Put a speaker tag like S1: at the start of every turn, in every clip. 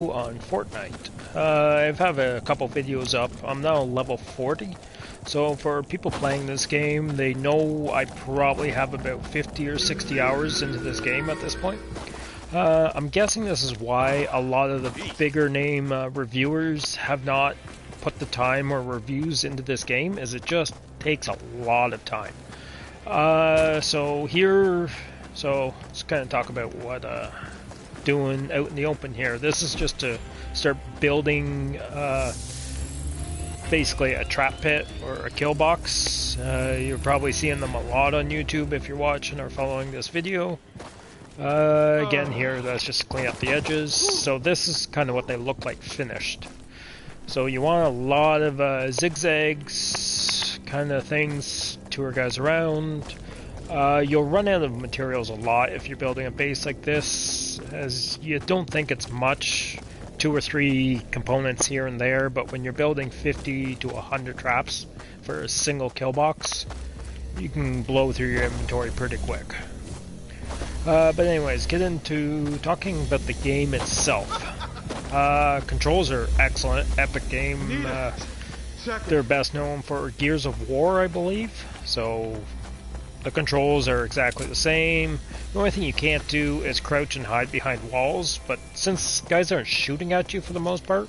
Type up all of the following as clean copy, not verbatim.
S1: On Fortnite. I have a couple videos up. I'm now level 40, so for people playing this game, they know I probably have about 50 or 60 hours into this game at this point. I'm guessing this is why a lot of the bigger name reviewers have not put the time or reviews into this game, as it just takes a lot of time. So let's kind of talk about what doing out in the open here. This is just to start building basically a trap pit or a kill box. You're probably seeing them a lot on YouTube if you're watching or following this video. Again here, that's just to clean up the edges. So this is kind of what they look like finished. So you want a lot of zigzags kind of things to our guys around. You'll run out of materials a lot if you're building a base like this, as you don't think it's much, 2 or 3 components here and there, but when you're building 50 to 100 traps for a single kill box, you can blow through your inventory pretty quick. But anyways, get into talking about the game itself. Controls are excellent, epic game. They're best known for Gears of War, I believe, so the controls are exactly the same. The only thing you can't do is crouch and hide behind walls, but since guys aren't shooting at you for the most part,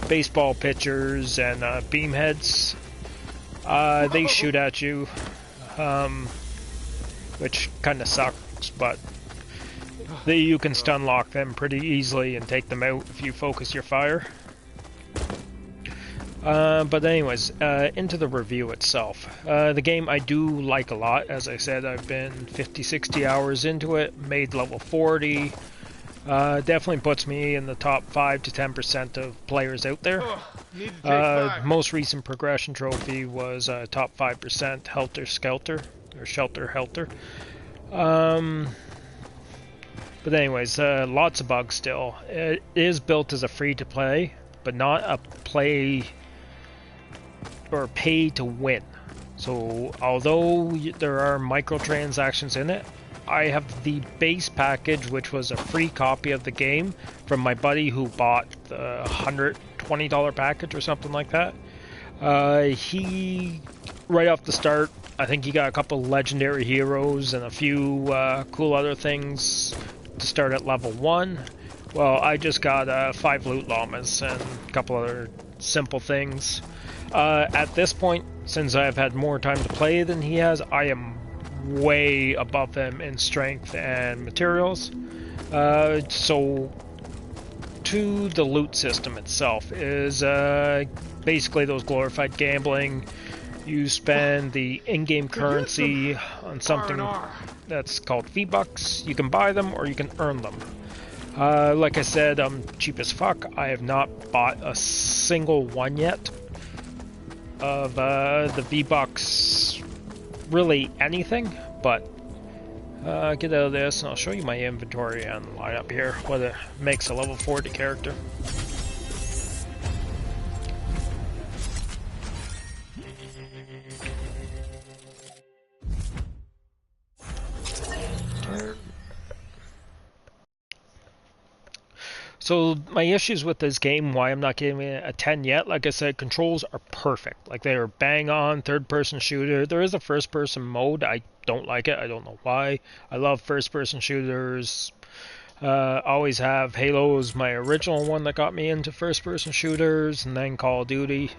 S1: baseball pitchers and beam heads, they shoot at you, which kind of sucks, but you can stun lock them pretty easily and take them out if you focus your fire. But anyways, into the review itself. The game I do like a lot. As I said, I've been 50-60 hours into it, made level 40. Definitely puts me in the top 5 to 10% of players out there. Most recent progression trophy was top 5% Helter Skelter, or Shelter Helter. But anyways, lots of bugs still. It is built as a free-to-play, but not a play or pay to win. So although there are microtransactions in it, I have the base package, which was a free copy of the game from my buddy who bought the $120 package or something like that. He, right off the start, I think he got a couple legendary heroes and a few cool other things to start at level 1. Well, I just got 5 loot llamas and a couple other simple things. At this point, since I've had more time to play than he has, I am way above him in strength and materials. So, to the loot system itself is basically those glorified gambling. You spend the in-game currency on something that's called V-Bucks. You can buy them or you can earn them. Like I said, I'm cheap as fuck. I have not bought a single one yet of the V-Bucks, really anything, but get out of this and I'll show you my inventory and lineup here, what it makes a level 40 character. So my issues with this game, why I'm not giving it a 10 yet, like I said, controls are perfect. Like, they are bang on, third-person shooter. There is a first-person mode. I don't like it. I don't know why. I love first-person shooters. Always have. Halo is my original one that got me into first-person shooters, and then Call of Duty.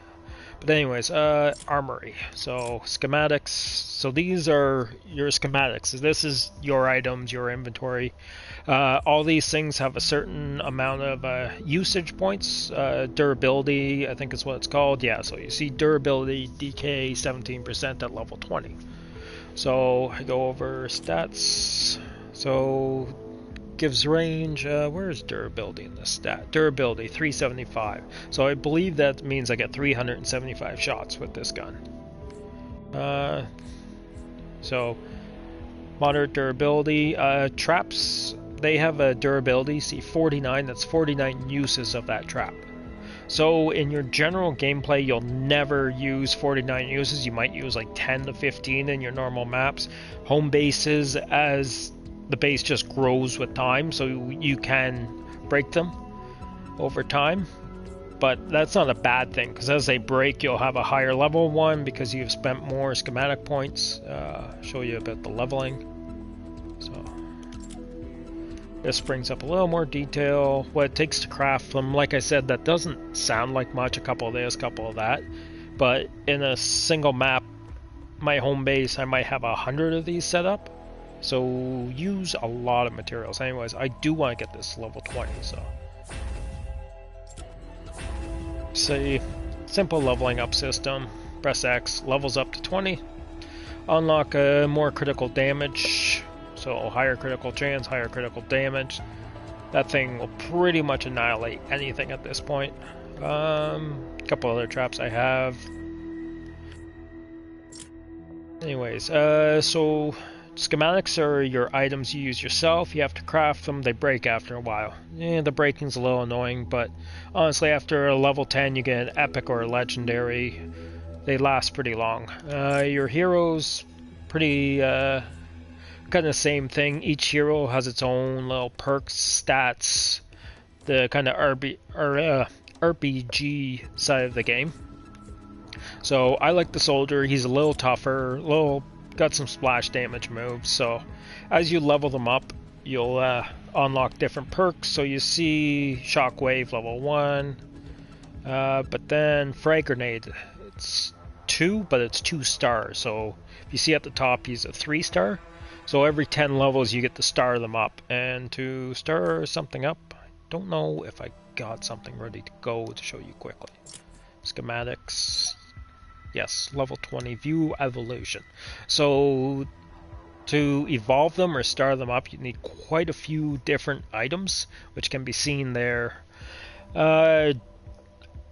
S1: But anyways, armory. So schematics. So these are your schematics. This is your items, your inventory. All these things have a certain amount of usage points. Durability, I think is what it's called. Yeah, so you see durability decay 17% at level 20. So I go over stats. So gives range, where is durability in this stat? Durability, 375. So I believe that means I get 375 shots with this gun. So, moderate durability. Traps, they have a durability, see 49, that's 49 uses of that trap. So in your general gameplay, you'll never use 49 uses. You might use like 10 to 15 in your normal maps. Home bases, as the base just grows with time, so you can break them. over time. But that's not a bad thing, because as they break, you'll have a higher level one because you've spent more schematic points. Show you about the leveling. So this brings up a little more detail, what it takes to craft them. Like I said, that doesn't sound like much, a couple of this, a couple of that. But in a single map, my home base, I might have 100 of these set up. So use a lot of materials. Anyways, I do want to get this level 20, so. Say, simple leveling up system. Press X, levels up to 20. Unlock more critical damage. So higher critical chance, higher critical damage. That thing will pretty much annihilate anything at this point. A couple other traps I have. Anyways, so schematics are your items you use yourself. You have to craft them. They break after a while. The breaking's a little annoying, but honestly, after a level 10, you get an epic or a legendary. They last pretty long. Your heroes, pretty kind of the same thing. Each hero has its own little perks, stats, the kind of RPG side of the game. So I like the soldier. He's a little tougher, got some splash damage moves. So as you level them up, you'll unlock different perks. So you see Shockwave level 1, but then Frag Grenade, it's 2, but it's 2 stars. So if you see at the top, he's a 3-star. So every 10 levels you get to star them up. And to star something up, I don't know if I got something ready to go to show you quickly. Schematics. Yes, level 20, view evolution. So to evolve them or star them up, you need quite a few different items, which can be seen there.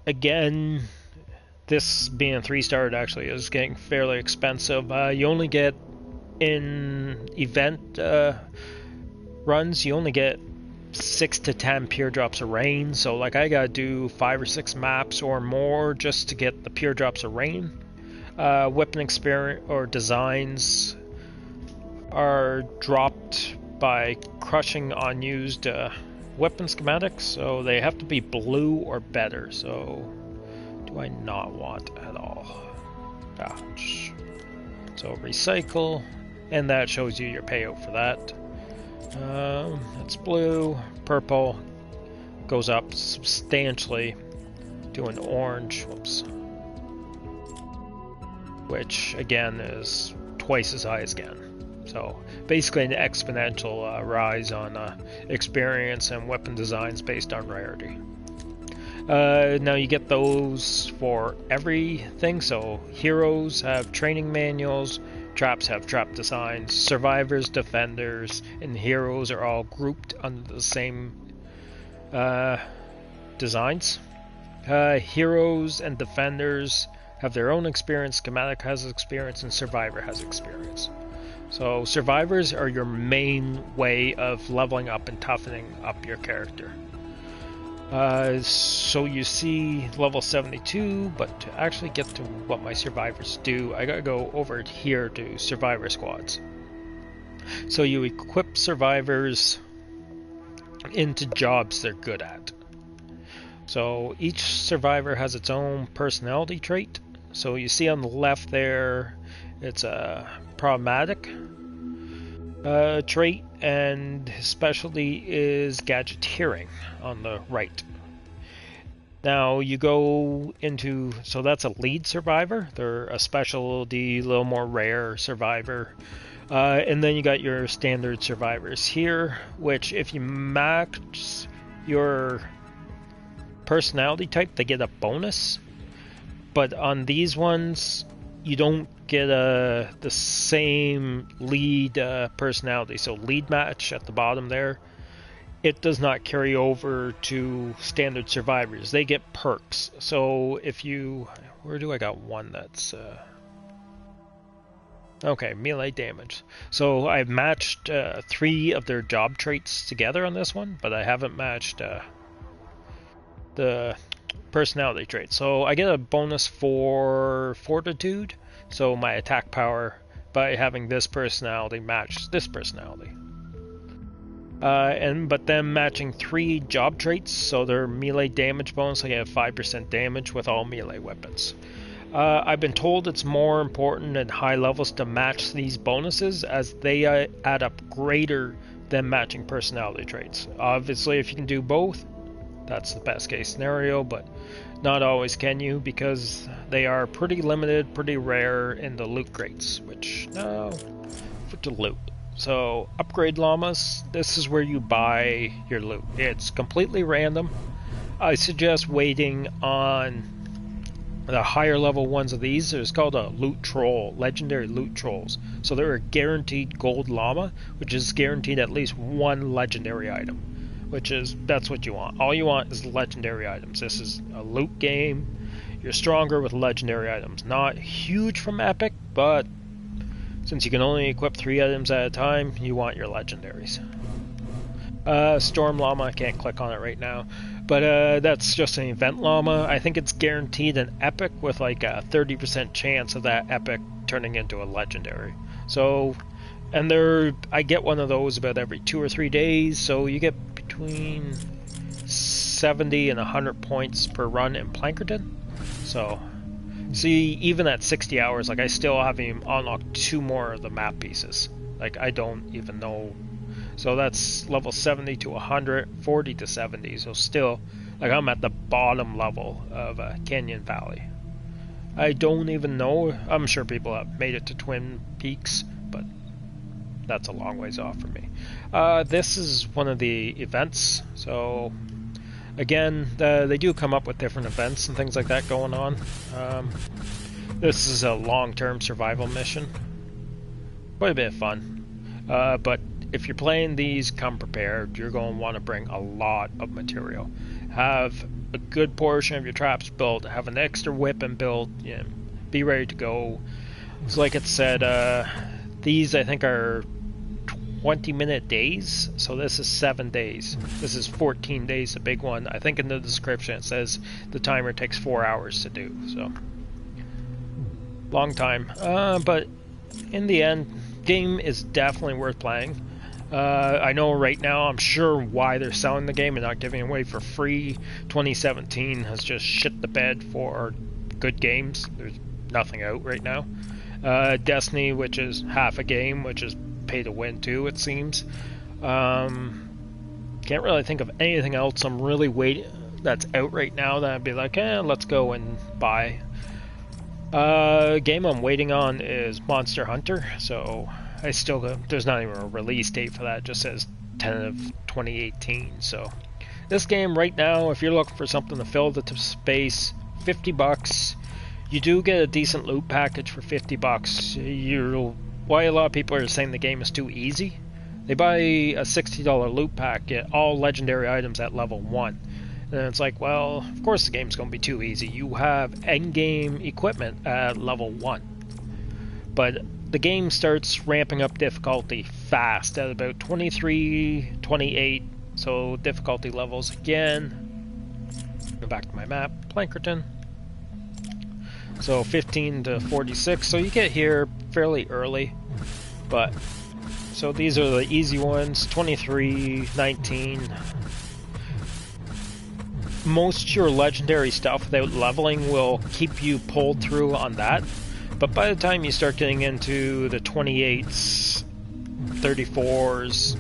S1: Again, this being 3-star, it actually is getting fairly expensive. You only get, in event runs, you only get 6 to 10 pure drops of rain, so like I gotta do 5 or 6 maps or more just to get the pure drops of rain. Weapon experience or designs are dropped by crushing unused weapon schematics, so they have to be blue or better. So do I not want at all? Ouch. So recycle, and that shows you your payout for that. That's blue. Purple goes up substantially to an orange, whoops, which again is twice as high as again. So basically an exponential rise on experience and weapon designs based on rarity. Now you get those for everything. So heroes have training manuals, traps have trap designs, survivors, defenders, and heroes are all grouped under the same designs. Heroes and defenders have their own experience, schematic has experience, and survivor has experience. So survivors are your main way of leveling up and toughening up your character. So you see level 72, but to actually get to what my survivors do, I gotta go over here to survivor squads. So you equip survivors into jobs they're good at. So each survivor has its own personality trait. So you see on the left there, it's a pragmatic trait, and his specialty is gadgeteering on the right. Now you go into, so that's a lead survivor. They're a specialty, a little more rare survivor. And then you got your standard survivors here, which if you max your personality type, they get a bonus. But on these ones, you don't get the same lead personality. So lead match at the bottom there, it does not carry over to standard survivors. They get perks. So if you, where do I got one that's okay, melee damage. So I've matched 3 of their job traits together on this one, but I haven't matched the personality trait. So I get a bonus for fortitude, so my attack power, by having this personality match this personality. But then matching 3 job traits, so their melee damage bonus, so you have 5% damage with all melee weapons. I've been told it's more important at high levels to match these bonuses as they add up greater than matching personality traits. Obviously, if you can do both, that's the best case scenario, but not always can you because they are pretty limited, pretty rare in the loot crates, which, for to loot. So, upgrade llamas, this is where you buy your loot. It's completely random. I suggest waiting on the higher level ones of these. There's called a loot troll, legendary loot trolls. So they're a guaranteed gold llama, which is guaranteed at least 1 legendary item, that's what you want. All you want is legendary items. This is a loot game. You're stronger with legendary items. Not huge from epic, but since you can only equip 3 items at a time, you want your legendaries. Storm llama, I can't click on it right now, but that's just an event llama. I think it's guaranteed an epic with like a 30% chance of that epic turning into a legendary. So, and I get one of those about every 2 or 3 days, so you get between 70 and 100 points per run in Plankerton. So, see, even at 60 hours, like I still haven't unlocked 2 more of the map pieces. Like I don't even know. So that's level 70 to 100, 40 to 70. So still, like I'm at the bottom level of Canyon Valley. I don't even know. I'm sure people have made it to Twin Peaks, but that's a long ways off for me. This is one of the events. So again, they do come up with different events and things like that going on. This is a long-term survival mission. Quite a bit of fun. But if you're playing these, come prepared. You're going to want to bring a lot of material. Have a good portion of your traps built. Have an extra weapon built. Yeah, be ready to go. So like it said, these I think are 20-minute days. So this is 7 days. This is 14 days, the big one. I think in the description it says the timer takes 4 hours to do. So long time. But in the end, game is definitely worth playing. I know right now, I'm sure why they're selling the game and not giving it away for free. 2017 has just shit the bed for good games. There's nothing out right now. Destiny, which is half a game, which is pay to win too, it seems. Can't really think of anything else I'm really waiting that's out right now that I'd be like, let's go and buy. Game I'm waiting on is Monster Hunter, so there's not even a release date for that. It just says 10 of 2018. So this game right now, if you're looking for something to fill the space, $50. You do get a decent loot package for $50. Why a lot of people are saying the game is too easy? They buy a $60 loot pack, get all legendary items at level 1. And it's like, well, of course the game's going to be too easy. You have endgame equipment at level 1. But the game starts ramping up difficulty fast at about 23, 28. So difficulty levels again. Go back to my map, Plankerton. So 15 to 46. So you get here fairly early. But, so these are the easy ones, 23, 19. Most your legendary stuff without leveling will keep you pulled through on that. But by the time you start getting into the 28s, 34s,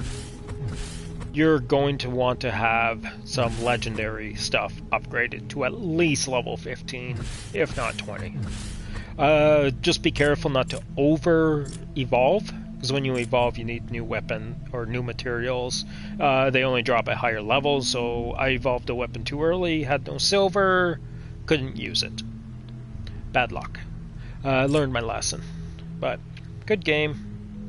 S1: you're going to want to have some legendary stuff upgraded to at least level 15, if not 20. Just be careful not to over-evolve, because when you evolve you need new weapon or new materials. They only drop at higher levels, so I evolved a weapon too early, had no silver, couldn't use it. Bad luck. Learned my lesson. But good game.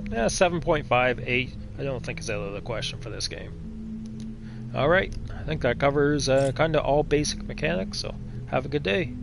S1: 7.5, 8. I don't think is out of the question for this game. Alright, I think that covers kind of all basic mechanics, so have a good day.